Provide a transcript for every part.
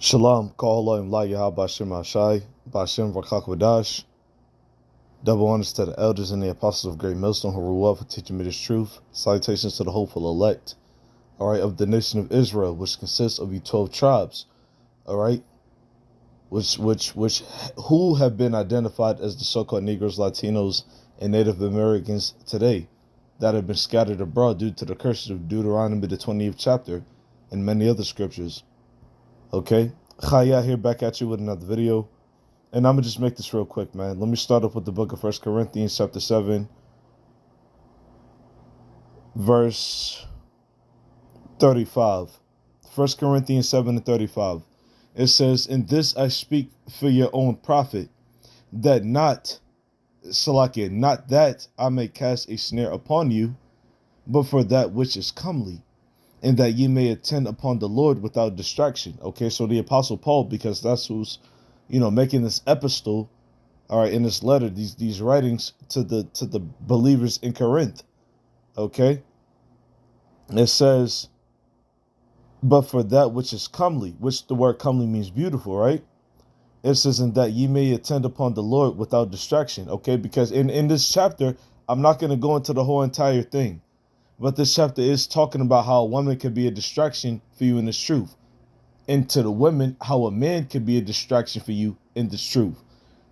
Shalom, call Allah Yahweh Bashem Ashai, Bashem Vakakwadash. Double honors to the elders and the apostles of Great Millstone who rule up for teaching me this truth. Salutations to the hopeful elect, alright, of the nation of Israel, which consists of the 12 tribes, alright, who have been identified as the so-called Negroes, Latinos, and Native Americans today, that have been scattered abroad due to the curses of Deuteronomy, the 20th chapter, and many other scriptures. Okay, Chaya here, back at you with another video, and I'm gonna just make this real quick, man. Let me start off with the book of 1 Corinthians chapter 7, verse 35. 1 Corinthians 7 and 35. It says, "In this I speak for your own profit, that not that I may cast a snare upon you, but for that which is comely, and that ye may attend upon the Lord without distraction." Okay, so the Apostle Paul, because that's who's, making this epistle, all right, in this letter, these writings to the believers in Corinth. Okay, it says, "But for that which is comely," which the word comely means beautiful, right? It says, "And that ye may attend upon the Lord without distraction." Okay, because in this chapter, I'm not going to go into the whole entire thing, but this chapter is talking about how a woman can be a distraction for you in this truth. And to the women, how a man can be a distraction for you in this truth.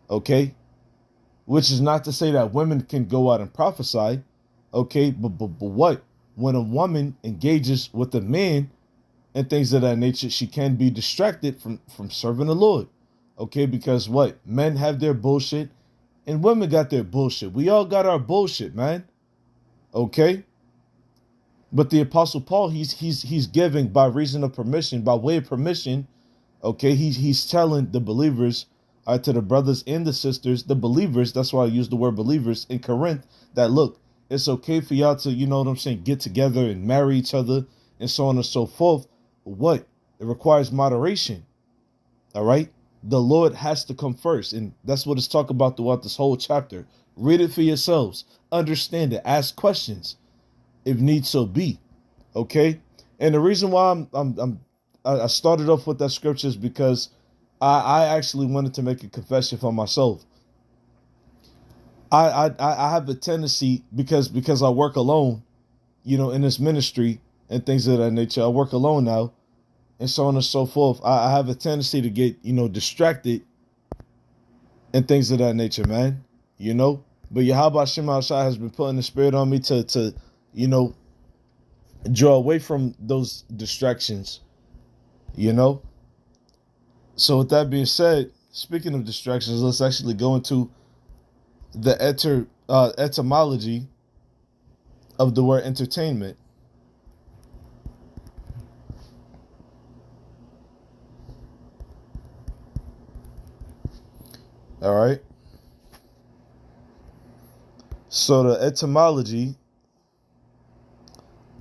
Okay? Which is not to say that women can go out and prophesy. Okay? But what? When a woman engages with a man and things of that nature, she can be distracted from serving the Lord. Okay? Because what? Men have their bullshit and women got their bullshit. We all got our bullshit, man. Okay? But the Apostle Paul, he's giving by reason of permission, by way of permission. Okay, he's telling the believers, to the brothers and the sisters, the believers. That's why I use the word believers in Corinth. That look, it's okay for y'all to, get together and marry each other and so on and so forth. But what? It requires moderation. All right, the Lord has to come first, and that's what it's talking about throughout this whole chapter. Read it for yourselves, understand it, ask questions if need so be. Okay, and the reason why I started off with that scripture is because I actually wanted to make a confession for myself. I have a tendency, because I work alone, in this ministry and things of that nature. I work alone now, and so on and so forth. I have a tendency to get distracted and things of that nature, man. But Yahweh Shema Shai has been putting the spirit on me to draw away from those distractions, So with that being said, speaking of distractions, let's actually go into the etymology of the word entertainment. All right. So the etymology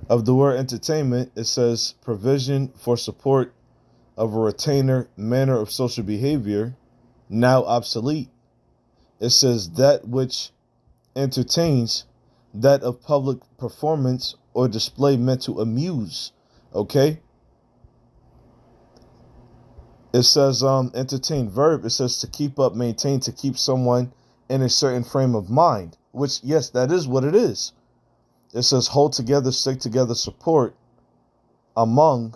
of the word entertainment, it says provision for support of a retainer manner of social behavior, now obsolete. It says that which entertains, that of public performance or display meant to amuse. Okay. It says entertain verb. It says to keep up, maintain, to keep someone in a certain frame of mind, which, yes, that is what it is. It says hold together, stick together, support among,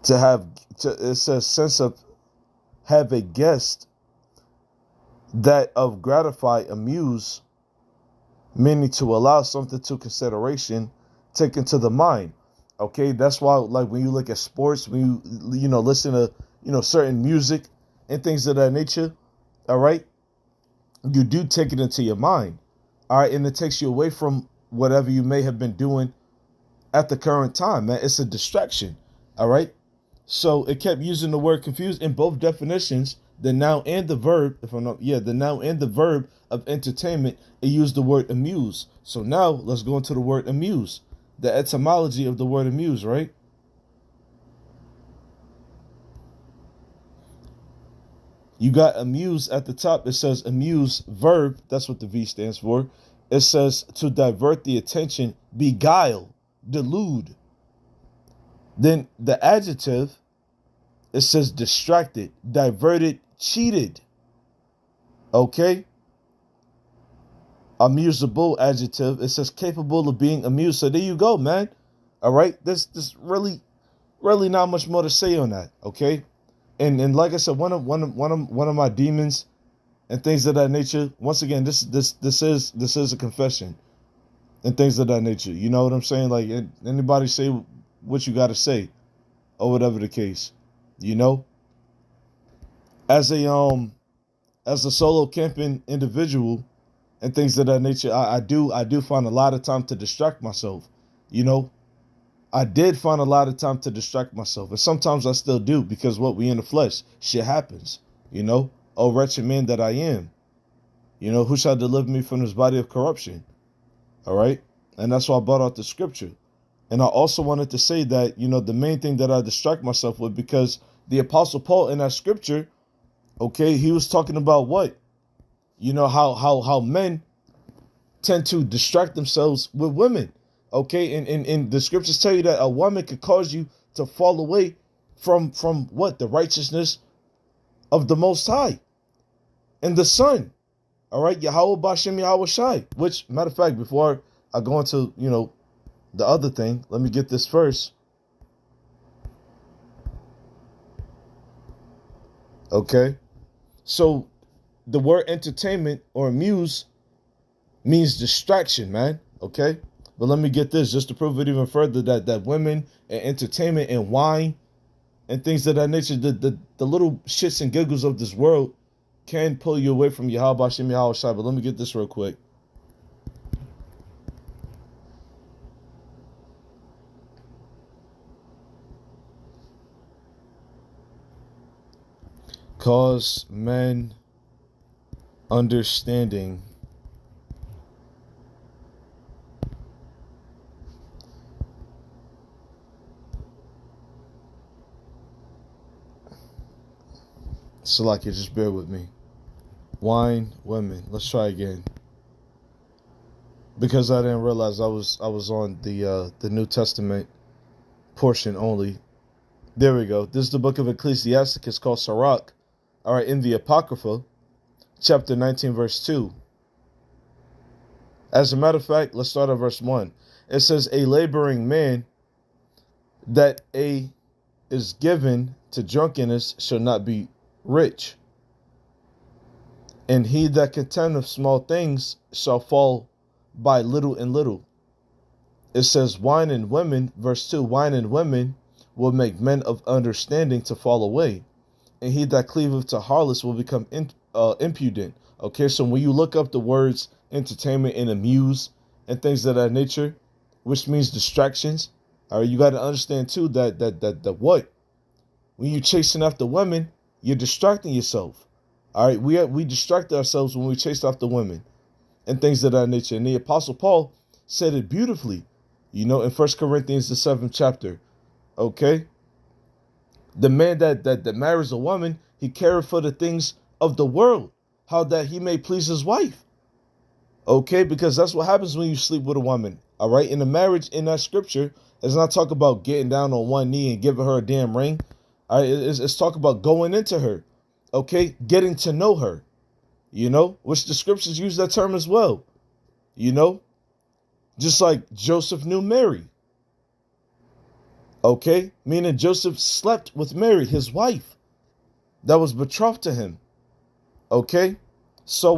it says sense of have a guest, that of gratify, amuse, meaning to allow something to consideration, taken to the mind. Okay, that's why, like, when you look at sports, when you listen to certain music and things of that nature, all right, you do take it into your mind. All right, and it takes you away from whatever you may have been doing at the current time, man. It's a distraction. All right. So it kept using the word confused in both definitions, the noun and the verb. The noun and the verb of entertainment, it used the word amuse. So now let's go into the word amuse, the etymology of the word amuse, right? You got amuse at the top. It says amuse verb. That's what the V stands for. It says to divert the attention, beguile, delude. Then the adjective It says distracted, diverted, cheated. Okay? Amusable adjective. It says capable of being amused. So there you go, man. All right? There's really not much more to say on that. Okay? And like I said, one of my demons and things of that nature. Once again, this is a confession and things of that nature. You know what I'm saying? Like, anybody say what you got to say or whatever the case. You know, as a solo camping individual and things of that nature, I do find a lot of time to distract myself. You know, I did find a lot of time to distract myself, and sometimes I still do, because what we in the flesh, shit happens. You know, oh wretched man that I am. You know, who shall deliver me from this body of corruption? All right, and that's why I brought out the scripture. And I also wanted to say that, you know, the main thing that I distract myself with, because the Apostle Paul in that scripture, okay, he was talking about what? You know, how men tend to distract themselves with women. Okay, and the scriptures tell you that a woman could cause you to fall away from what? The righteousness of the Most High and the Son. All right, Yahweh Bashem Yahweh Shai. Which, matter of fact, before I go into, you know, the other thing, let me get this first. Okay, so the word entertainment or amuse means distraction, man. Okay, but let me get this just to prove it even further, that women and entertainment and wine and things of that nature, the little shits and giggles of this world can pull you away from Yahweh Bashem Yahweh Shai. But let me get this real quick. Cause men understanding Salaki, just bear with me. Wine, women. Let's try again. Because I didn't realize I was on the New Testament portion only. There we go. This is the book of Ecclesiasticus called Sirach. All right, in the Apocrypha, chapter 19, verse 2. As a matter of fact, let's start at verse 1. It says, a laboring man that is given to drunkenness shall not be rich. And he that contendeth small things shall fall by little and little. It says, wine and women, verse 2, wine and women will make men of understanding to fall away. And he that cleaveth to harlots will become impudent. Okay, so when you look up the words entertainment and amuse and things of that nature, which means distractions, all right, you got to understand too that what? When you're chasing after women, you're distracting yourself. All right, we distract ourselves when we chase after women and things of that nature. And the Apostle Paul said it beautifully, you know, in 1 Corinthians, the 7th chapter. Okay, the man that marries a woman, he careth for the things of the world, how that he may please his wife. Okay, because that's what happens when you sleep with a woman. All right, in a marriage, in that scripture, it's not talk about getting down on one knee and giving her a damn ring. All right, it's talk about going into her. Okay, getting to know her. You know, which the scriptures use that term as well. You know, just like Joseph knew Mary. Okay, meaning Joseph slept with Mary, his wife, that was betrothed to him. Okay, so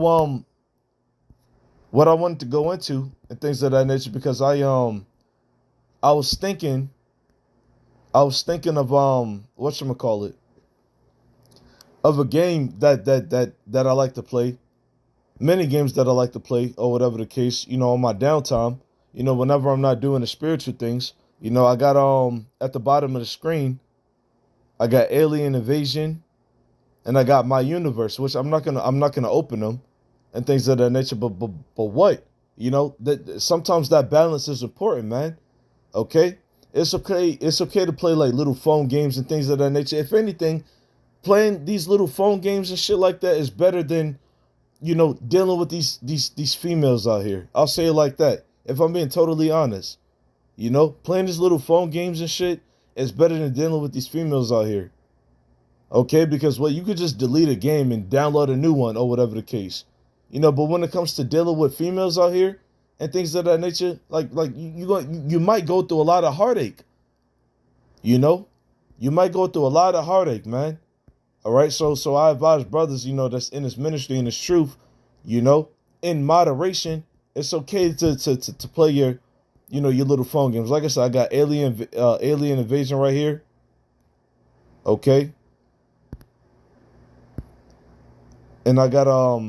what I wanted to go into and things of that nature, because I was thinking of whatchamacallit, of a game that I like to play, many games that I like to play, or whatever the case, you know, on my downtime, you know, whenever I'm not doing the spiritual things. You know, I got at the bottom of the screen, I got Alien Invasion, and I got My Universe, which I'm not gonna open them and things of that nature. But what? You know, that sometimes that balance is important, man. Okay? It's okay to play like little phone games and things of that nature. If anything, playing these little phone games and shit like that is better than, you know, dealing with these females out here. I'll say it like that, if I'm being totally honest. You know, playing these little phone games and shit is better than dealing with these females out here. Okay, because you could just delete a game and download a new one or whatever the case. But when it comes to dealing with females out here and things of that nature, like you might go through a lot of heartache. You know, you might go through a lot of heartache, man. All right, so I advise brothers, that's in this ministry and this truth, in moderation. It's okay to play your little phone games. Like I said, I got Alien Invasion right here. Okay, and I got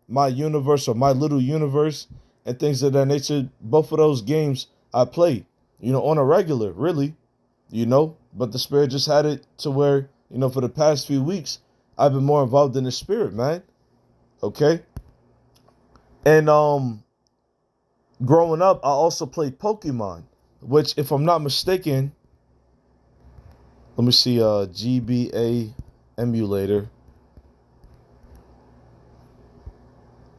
My Universe or My Little Universe and things of that nature. Both of those games I play, on a regular, really, But the Spirit just had it to where, for the past few weeks, I've been more involved in the Spirit, man. Okay, and growing up, I also played Pokemon, which, if I'm not mistaken, let me see, GBA emulator.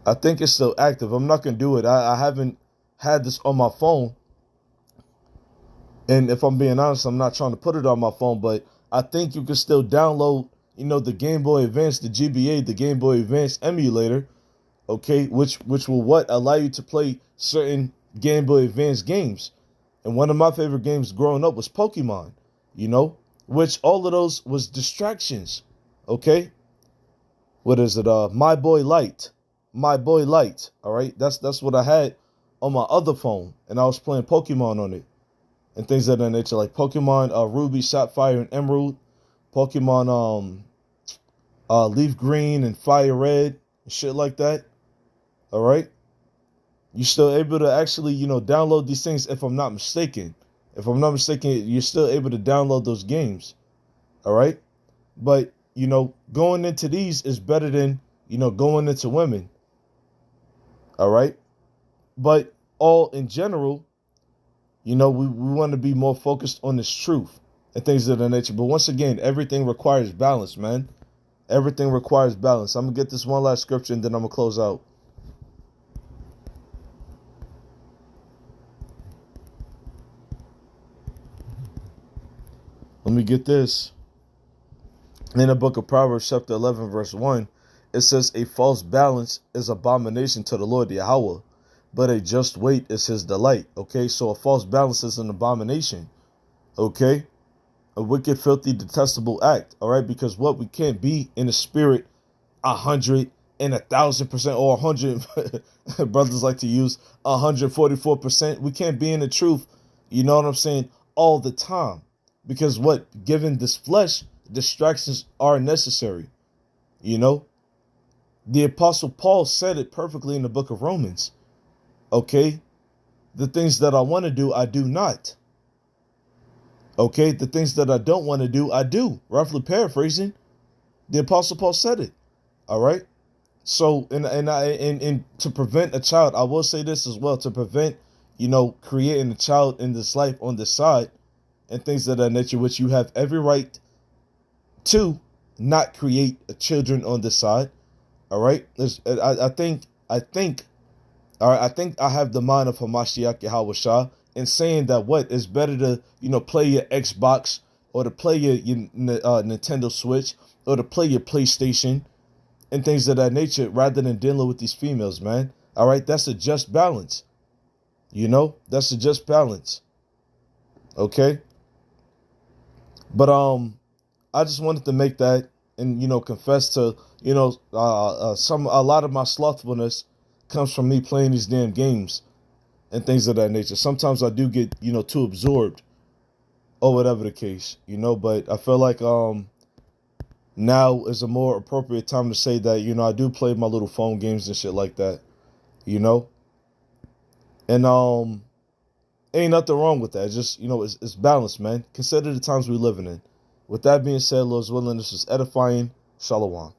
I think it's still active. I'm not gonna do it. I haven't had this on my phone, and if I'm being honest, I'm not trying to put it on my phone. But I think you can still download, the Game Boy Advance, the GBA, the Game Boy Advance emulator. Okay, which will allow you to play certain Game Boy Advance games. And one of my favorite games growing up was Pokemon. Which all of those was distractions. Okay, what is it? My Boy Light. My Boy Light. All right, that's what I had on my other phone, and I was playing Pokemon on it and things of that nature, like Pokemon Ruby, Sapphire, and Emerald, Pokemon Leaf Green and Fire Red, and shit like that. All right, you're still able to actually download these things. If I'm not mistaken, you're still able to download those games. All right, but going into these is better than going into women. All right, but all in general, we want to be more focused on this truth and things of that nature. But once again, everything requires balance, man. Everything requires balance. I'm gonna get this one last scripture and then I'm gonna close out. Let me get this. In the book of Proverbs, chapter 11, verse 1, it says, a false balance is abomination to the Lord Yahweh, but a just weight is his delight. Okay, so a false balance is an abomination. Okay, a wicked, filthy, detestable act. All right, because we can't be in the spirit 100 and 1,000% or 100. Brothers like to use 144%. We can't be in the truth. You know what I'm saying? All the time, because given this flesh, distractions are necessary. The Apostle Paul said it perfectly in the book of Romans. Okay, the things that I want to do, I do not. Okay, the things that I don't want to do, I do. Roughly paraphrasing, the Apostle Paul said it. All right. So, and to prevent a child, I will say this as well, to prevent, creating a child in this life on this side and things of that nature, which you have every right to not create children on this side. All right. I think all right, I think I have the mind of Hamashiach Yahweh Shah in saying that it's better to, play your Xbox or to play your Nintendo Switch or to play your PlayStation and things of that nature rather than dealing with these females, man. All right, that's a just balance. That's a just balance. Okay. But I just wanted to make that and confess to a lot of my slothfulness comes from me playing these damn games and things of that nature. Sometimes I do get too absorbed or whatever the case, but I feel like now is a more appropriate time to say that I do play my little phone games and shit like that, and ain't nothing wrong with that. It's just it's balanced, man. Consider the times we're living in. With that being said, Lord's willing, this is edifying. Shalom.